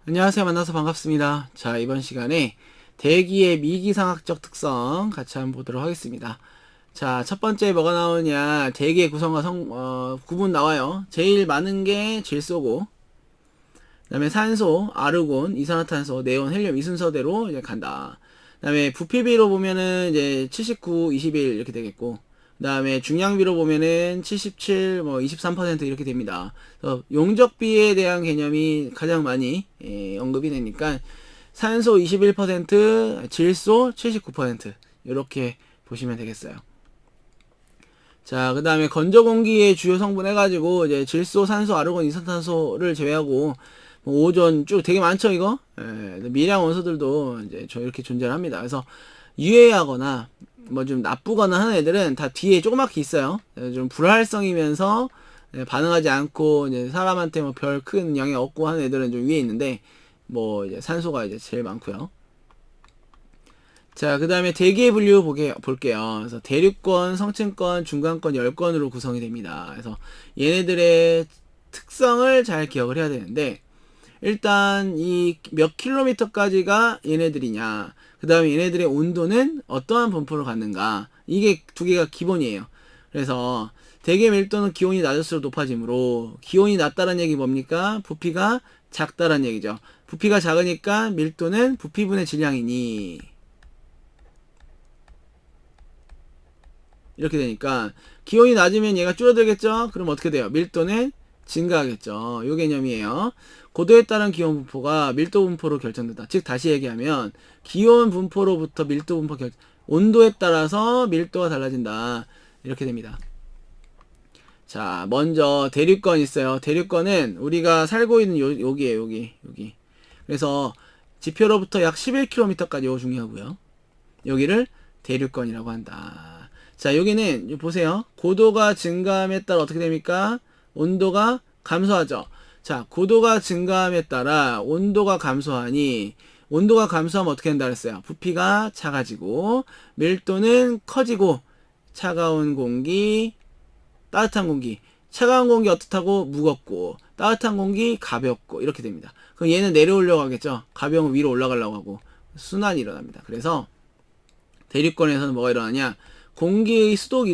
안녕하세요. 만나서 반갑습니다. 자, 이번 시간에 대기의 미기상학적 특성 같이 한번 보도록 하겠습니다. 자, 첫 번째 뭐가 나오냐. 대기의 구성과 구분 나와요. 제일 많은 게 질소고, 그 다음에 산소, 아르곤, 이산화탄소, 네온, 헬륨 이 순서대로 이제 간다. 그 다음에 부피비로 보면은 이제 79, 21 이렇게 되겠고, 그 다음에 중량비로 보면은 77, 23% 이렇게 됩니다. 그래서 용적비에 대한 개념이 가장 많이 언급이 되니까 산소 21%, 질소 79% 이렇게 보시면 되겠어요. 자, 그 다음에 건조 공기의 주요 성분 해가지고 이제 질소, 산소, 아르곤, 이산탄소를 제외하고 오존 쭉 되게 많죠 이거. 미량 원소들도 이제 이렇게 존재합니다. 그래서 유해하거나 뭐 좀 나쁘거나 하는 애들은 다 뒤에 조그맣게 있어요. 좀 불활성이면서 반응하지 않고 이제 사람한테 뭐 별 큰 영향 없고 하는 애들은 좀 위에 있는데 뭐 이제 산소가 이제 제일 많고요. 자, 그 다음에 대기의 분류 볼게요. 그래서 대륙권, 성층권, 중간권, 열권으로 구성이 됩니다. 그래서 얘네들의 특성을 잘 기억을 해야 되는데 일단 이 몇 킬로미터까지가 얘네들이냐, 그 다음에 얘네들의 온도는 어떠한 분포를 갖는가, 이게 두 개가 기본이에요. 그래서 대기 밀도는 기온이 낮을수록 높아지므로 기온이 낮다는 얘기 뭡니까? 부피가 작다는 얘기죠. 부피가 작으니까 밀도는 부피분의 질량이니 이렇게 되니까 기온이 낮으면 얘가 줄어들겠죠? 그럼 어떻게 돼요? 밀도는 증가하겠죠. 요 개념이에요. 고도에 따른 기온 분포가 밀도 분포로 결정된다. 즉 다시 얘기하면 기온 분포로부터 밀도 분포 온도에 따라서 밀도가 달라진다. 이렇게 됩니다. 자, 먼저 대륙권 있어요. 대륙권은 우리가 살고 있는 여기에요. 여기. 그래서 지표로부터 약 11km까지 요 중요하고요. 여기를 대륙권이라고 한다. 자, 여기는 보세요. 고도가 증가함에 따라 어떻게 됩니까? 온도가 감소하죠. 자, 고도가 증가함에 따라 온도가 감소하니 온도가 감소하면 어떻게 된다 그랬어요? 부피가 작아지고 밀도는 커지고 차가운 공기, 따뜻한 공기. 차가운 공기 어떻다고? 무겁고 따뜻한 공기 가볍고 이렇게 됩니다. 그럼 얘는 내려오려고 하겠죠. 가벼운 위로 올라가려고 하고 순환이 일어납니다. 그래서 대륙권에서는 뭐가 일어나냐? 공기의 수직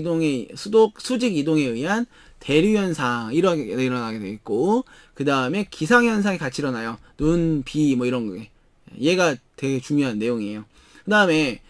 이동에 의한 대류 현상 일어나게 되어 있고, 그 다음에 기상 현상이 같이 일어나요. 눈, 비 뭐 이런 게. 얘가 되게 중요한 내용이에요. 그 다음에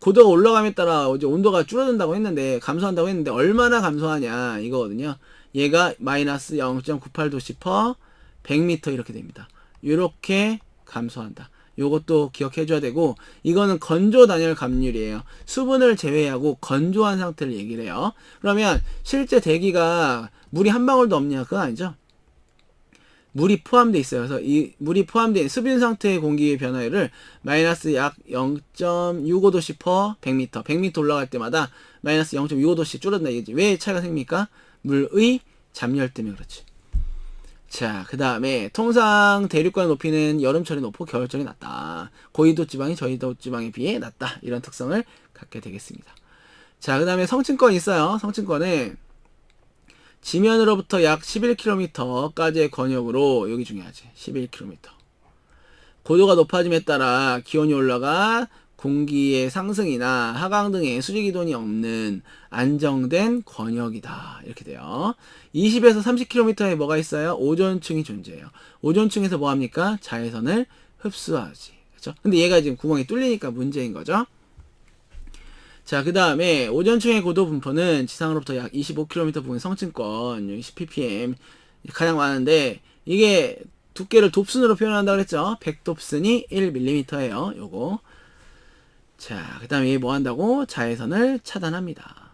고도가 올라감에 따라 이제 온도가 줄어든다고 했는데, 감소한다고 했는데 얼마나 감소하냐 이거거든요. 얘가 마이너스 0.98도씨 퍼 100m 이렇게 됩니다. 이렇게 감소한다. 요것도 기억해줘야 되고, 이거는 건조 단열 감률이에요. 수분을 제외하고 건조한 상태를 얘기를 해요. 그러면 실제 대기가 물이 한 방울도 없냐? 그건 아니죠. 물이 포함되어 있어요. 그래서 이 물이 포함된 수분 상태의 공기의 변화율을 마이너스 약 0.65도씨 퍼 100m 100m 올라갈 때마다 마이너스 0.65도씩 줄어든다 이거지. 왜 차이가 생깁니까? 물의 잠열 때문에 그렇지. 자, 그 다음에 통상 대륙간 높이는 여름철이 높고 겨울철이 낮다. 고緯도 지방이 저緯도 지방에 비해 낮다. 이런 특성을 갖게 되겠습니다. 자, 그 다음에 성층권 있어요. 성층권은 지면으로부터 약 11km까지의 권역으로, 여기 중요하지. 11km. 고도가 높아짐에 따라 기온이 올라가 공기의 상승이나 하강 등의 수직이동이 없는 안정된 권역이다. 이렇게 돼요. 20에서 30km에 뭐가 있어요? 오존층이 존재해요. 오존층에서 뭐합니까? 자외선을 흡수하지. 그렇죠? 근데 얘가 지금 구멍이 뚫리니까 문제인 거죠. 자, 그 다음에 오존층의 고도 분포는 지상으로부터 약 25km 부근 성층권, 10ppm 가장 많은데, 이게 두께를 돕슨으로 표현한다고 그랬죠? 100돕슨이 1mm예요. 요거. 자, 그 다음에 얘 뭐 한다고? 자외선을 차단합니다.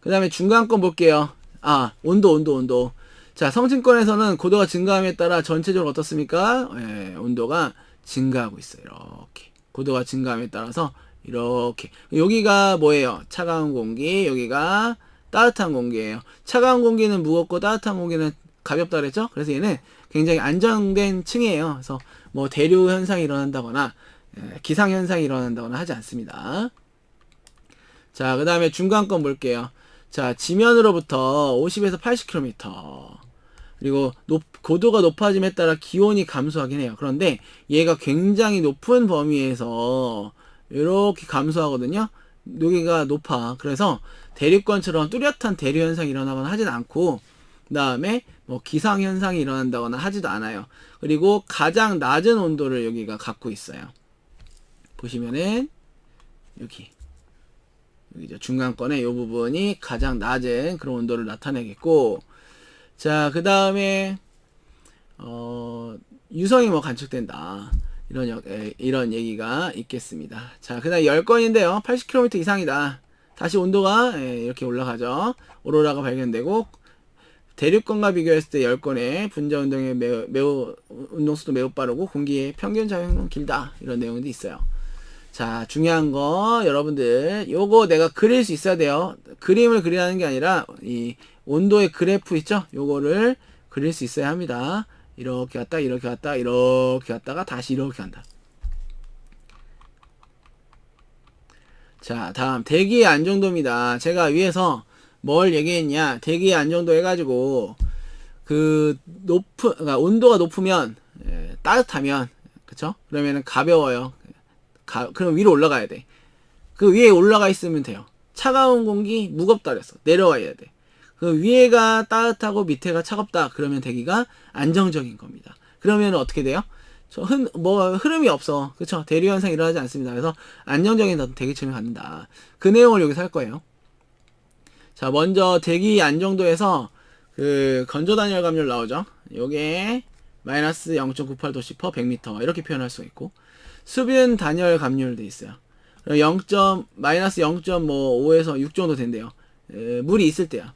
그 다음에 중간권 볼게요. 아, 온도. 자, 성층권에서는 고도가 증가함에 따라 전체적으로 어떻습니까? 온도가 증가하고 있어요. 이렇게. 고도가 증가함에 따라서 이렇게. 여기가 뭐예요? 차가운 공기, 여기가 따뜻한 공기예요. 차가운 공기는 무겁고 따뜻한 공기는 가볍다 그랬죠? 그래서 얘는 굉장히 안정된 층이에요. 그래서 뭐 대류 현상이 일어난다거나 기상 현상이 일어난다거나 하지 않습니다. 자, 그 다음에 중간권 볼게요. 자, 지면으로부터 50에서 80km. 그리고 고도가 높아짐에 따라 기온이 감소하긴 해요. 그런데 얘가 굉장히 높은 범위에서 이렇게 감소하거든요. 여기가 높아. 그래서 대륙권처럼 뚜렷한 대류 현상이 일어나거나 하진 않고, 그 다음에 뭐 기상 현상이 일어난다거나 하지도 않아요. 그리고 가장 낮은 온도를 여기가 갖고 있어요. 보시면은 여기죠. 중간권의 이 부분이 가장 낮은 그런 온도를 나타내겠고, 자, 그 다음에 유성이 뭐 관측된다. 이런 얘기가 있겠습니다. 자, 그 다음 10건인데요. 80km 이상이다. 다시 온도가 이렇게 올라가죠. 오로라가 발견되고, 대륙권과 비교했을 때 10건의 분자 운동에 매우 운동수도 매우 빠르고 공기의 평균 작용은 길다. 이런 내용도 있어요. 자, 중요한 거 여러분들 요거 내가 그릴 수 있어야 돼요. 그림을 그리라는 게 아니라 이 온도의 그래프 있죠? 요거를 그릴 수 있어야 합니다. 이렇게 갔다 이렇게 갔다 이렇게 갔다가 다시 이렇게 간다. 자, 다음 대기의 안정도입니다. 제가 위에서 뭘 얘기했냐, 대기의 안정도 해가지고 그러니까 온도가 높으면 따뜻하면, 그쵸? 그러면은 가벼워요. 그럼 위로 올라가야 돼. 그 위에 올라가 있으면 돼요. 차가운 공기 무겁다 그랬어. 내려와야 돼. 그 위에가 따뜻하고 밑에가 차갑다. 그러면 대기가 안정적인 겁니다. 그러면 어떻게 돼요? 흐름이 없어. 그쵸? 대류 현상이 일어나지 않습니다. 그래서 안정적인 대기층을 갖는다. 그 내용을 여기서 할 거예요. 자, 먼저 대기 안정도에서 그 건조 단열 감률 나오죠? 요게 마이너스 0.98도씨/per 100m 이렇게 표현할 수가 있고, 수분 단열 감률도 있어요. 마이너스 0.5에서 6 정도 된대요. 물이 있을 때야.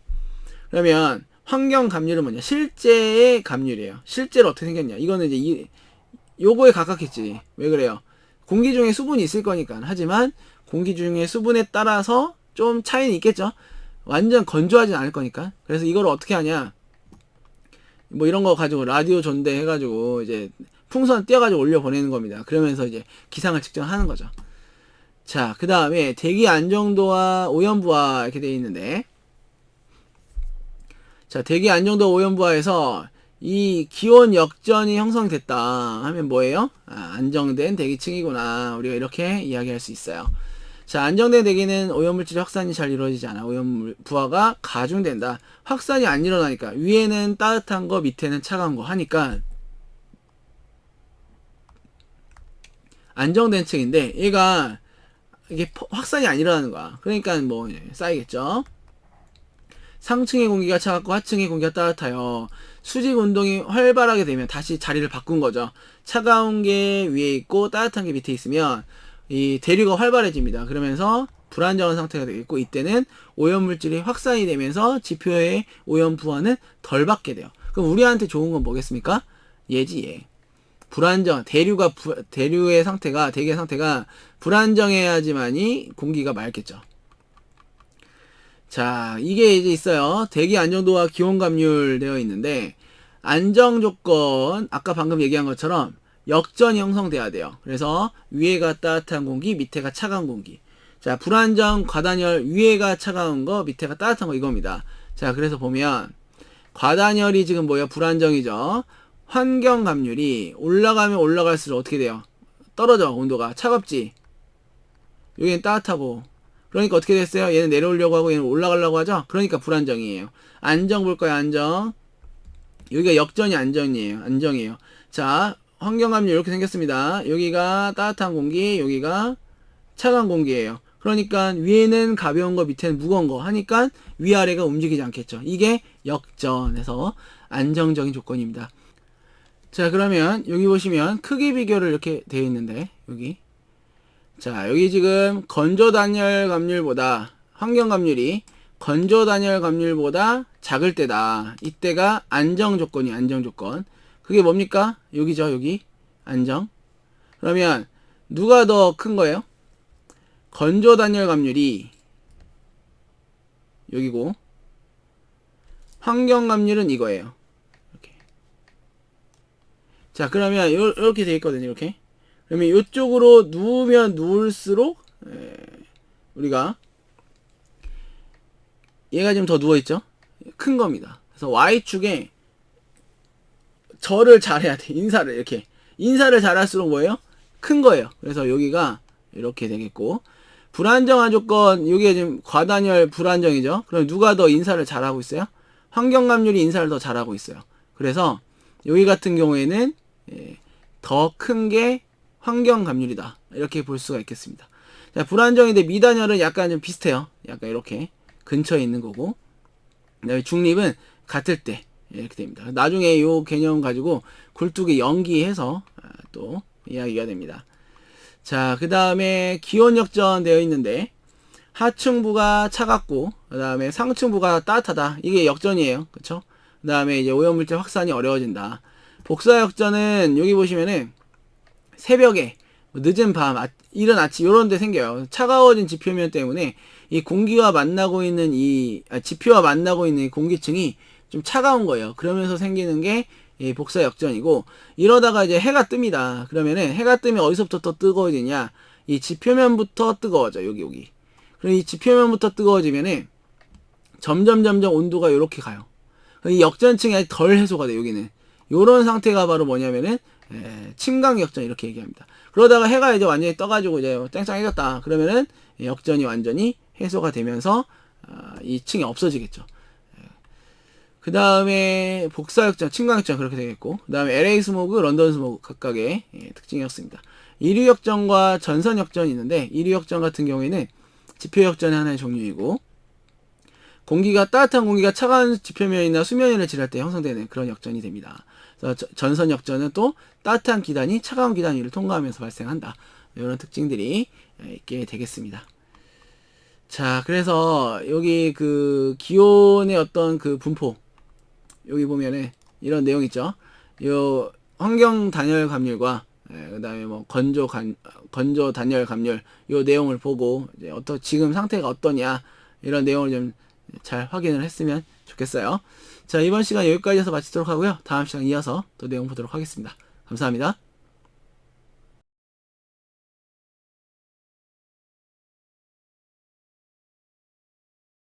그러면 환경 감률은 뭐냐? 실제의 감률이에요. 실제로 어떻게 생겼냐? 이거는 이제 요거에 가깝겠지. 왜 그래요? 공기 중에 수분이 있을 거니까. 하지만 공기 중에 수분에 따라서 좀 차이는 있겠죠. 완전 건조하진 않을 거니까. 그래서 이걸 어떻게 하냐? 뭐 이런 거 가지고 라디오 존대 해가지고 이제 풍선 띄어가지고 올려 보내는 겁니다. 그러면서 이제 기상을 측정하는 거죠. 자, 그 다음에 대기 안정도와 오염부하 이렇게 되어 있는데, 자, 대기 안정도 오염부하에서 이 기온 역전이 형성됐다 하면 뭐예요? 안정된 대기층이구나. 우리가 이렇게 이야기할 수 있어요. 자, 안정된 대기는 오염물질 확산이 잘 이루어지지 않아. 오염부하가 가중된다. 확산이 안 일어나니까 위에는 따뜻한 거 밑에는 차가운 거 하니까 안정된 층인데, 얘가 이게 확산이 안 일어나는 거야. 그러니까 뭐 쌓이겠죠. 상층의 공기가 차갑고 하층의 공기가 따뜻해요. 수직 운동이 활발하게 되면 다시 자리를 바꾼 거죠. 차가운 게 위에 있고 따뜻한 게 밑에 있으면 이 대류가 활발해집니다. 그러면서 불안정한 상태가 되겠고, 이때는 오염물질이 확산이 되면서 지표의 오염 부하는 덜 받게 돼요. 그럼 우리한테 좋은 건 뭐겠습니까? 얘지, 얘. 대류의 상태가, 대기의 상태가 불안정해야지만이 공기가 맑겠죠. 자, 이게 이제 있어요. 대기 안정도와 기온 감률 되어 있는데, 안정 조건, 아까 방금 얘기한 것처럼 역전이 형성돼야 돼요. 그래서 위에가 따뜻한 공기, 밑에가 차가운 공기. 자, 불안정, 과단열, 위에가 차가운 거, 밑에가 따뜻한 거, 이겁니다. 자, 그래서 보면 과단열이 지금 뭐예요? 불안정이죠. 환경 감률이 올라가면 올라갈수록 어떻게 돼요? 떨어져. 온도가 차갑지. 여기는 따뜻하고. 그러니까 어떻게 됐어요? 얘는 내려오려고 하고 얘는 올라가려고 하죠? 그러니까 불안정이에요. 안정 볼 거예요. 안정. 여기가 역전이 안정이에요. 자, 환경 감률 이렇게 생겼습니다. 여기가 따뜻한 공기, 여기가 차가운 공기예요. 그러니까 위에는 가벼운 거, 밑에는 무거운 거 하니까 위아래가 움직이지 않겠죠. 이게 역전에서 안정적인 조건입니다. 자, 그러면 여기 보시면 크기 비교를 이렇게 되어 있는데, 자, 여기 지금 건조 단열 감률보다 환경 감률이 건조 단열 감률보다 작을 때다. 이때가 안정 조건이 안정 조건. 그게 뭡니까? 여기죠, 여기. 안정. 그러면 누가 더 큰 거예요? 건조 단열 감률이 여기고, 환경 감률은 이거예요. 이렇게. 자, 그러면 이렇게 돼 있거든요, 이렇게. 그러면 이쪽으로 누우면 누울수록 우리가 얘가 지금 더 누워있죠? 큰 겁니다. 그래서 Y축에 절을 잘해야 돼. 인사를 이렇게. 인사를 잘할수록 뭐예요? 큰 거예요. 그래서 여기가 이렇게 되겠고, 불안정한 조건, 이게 지금 과단열 불안정이죠. 그럼 누가 더 인사를 잘하고 있어요? 환경감률이 인사를 더 잘하고 있어요. 그래서 여기 같은 경우에는 더 큰 게 환경감률이다. 이렇게 볼 수가 있겠습니다. 자, 불안정인데 미단열은 약간 좀 비슷해요. 약간 이렇게 근처에 있는 거고, 그다음에 중립은 같을 때 이렇게 됩니다. 나중에 이 개념 가지고 굴뚝에 연기해서 또 이야기가 됩니다. 자, 그 다음에 기온 역전 되어 있는데, 하층부가 차갑고 그 다음에 상층부가 따뜻하다. 이게 역전이에요. 그쵸? 그 다음에 이제 오염물질 확산이 어려워진다. 복사 역전은 여기 보시면은 새벽에 늦은 밤, 이른 아침 요런 데 생겨요. 차가워진 지표면 때문에 이 공기와 만나고 있는 지표와 만나고 있는 이 공기층이 좀 차가운 거예요. 그러면서 생기는 게 이 복사 역전이고, 이러다가 이제 해가 뜹니다. 그러면은 해가 뜨면 어디서부터 또 뜨거워지냐? 이 지표면부터 뜨거워져. 여기. 그럼 이 지표면부터 뜨거워지면은 점점 온도가 이렇게 가요. 이 역전층이 아직 덜 해소가 돼. 여기는 요런 상태가 바로 뭐냐면은 침강 역전 이렇게 얘기합니다. 그러다가 해가 이제 완전히 떠가지고 이제 땡쌍해졌다. 그러면은 역전이 완전히 해소가 되면서 이 층이 없어지겠죠. 그 다음에 복사 역전, 침강 역전 그렇게 되겠고, 그 다음에 LA 스모그, 런던 스모그 각각의 특징이었습니다. 이류 역전과 전선 역전이 있는데, 이류 역전 같은 경우에는 지표 역전의 하나의 종류이고, 따뜻한 공기가 차가운 지표면이나 수면위를 지날 때 형성되는 그런 역전이 됩니다. 그래서 전선 역전은 또 따뜻한 기단이 차가운 기단 위를 통과하면서 발생한다. 이런 특징들이 있게 되겠습니다. 자, 그래서 여기 그 기온의 어떤 그 분포, 여기 보면은 이런 내용 있죠. 요 환경 단열 감률과 그 다음에 뭐 건조 단열 감률 요 내용을 보고 이제 지금 상태가 어떠냐 이런 내용을 좀 잘 확인을 했으면 좋겠어요. 자, 이번 시간 여기까지 해서 마치도록 하고요. 다음 시간 이어서 또 내용 보도록 하겠습니다. 감사합니다.